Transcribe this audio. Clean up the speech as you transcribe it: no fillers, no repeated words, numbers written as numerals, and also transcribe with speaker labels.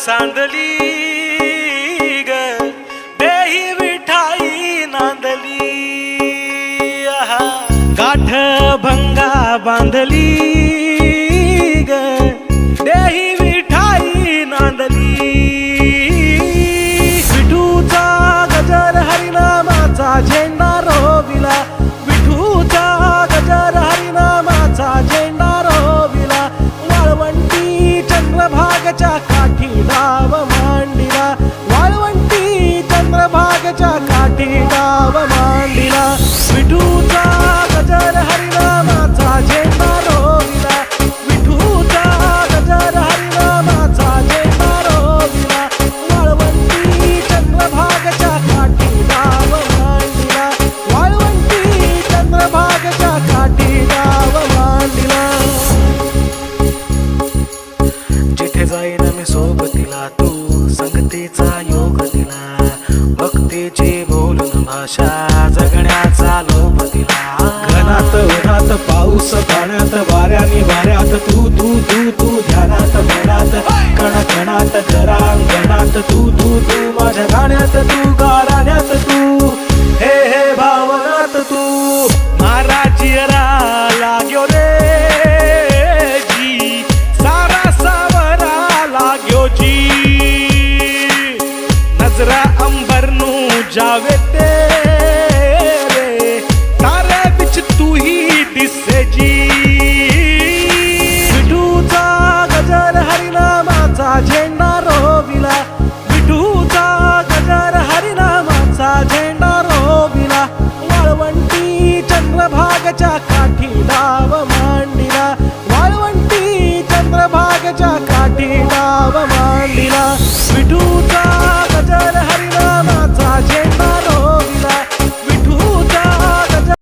Speaker 1: सांदली ग देही विठाई नांदली गाठ भंगा बांधली ग देही विठाई नांदली विठूचा गजर हरिनामाचा झेंडा रोविला विठूचा गजर हरिनामाचा झेंडा रोविला वाळवंटी चंद्रभागच्या काठी डाव मांडिला वाळवंटी चंद्रभागच्या काठी डाव मांडिला विठूचा गजर हरिनामाचा झेंडा रोविला विठूचा गजर हरिनामाचा झेंडा रोविला वाळवंटी चंद्रभागच्या काठी डाव मांडिला वाळवंटी चंद्रभागच्या काठी डाव मांडिला जिथे जाईन मी सोबतीला तू संगतीचा योग दिला भक्तीची बोलून भाषा जगण्याचा लोभ दिला घनात उन्हात पाऊस पाण्यात वाऱ्याने वाऱ्यात तू तू तू तू ध्यानात मनात कण कणात घरांगणात तू तू तू माझ्या गाण्यात तू गाराण्यात तू हे हे भावनात तू महाराज लाग्यो रे जी सारा सावरा लाग्यो जी नजरा अंबरनू जावे तेरे तारे बिच तू ही दिसे जी विठूचा गजर हरिनामाचा झेंडा रोविला विठूचा गजर हरिनामाचा झेंडा रोविला वाळवंटी चंद्रभागच्या काठी डाव मांडिला वाळवंटी चंद्रभागच्या काठी डाव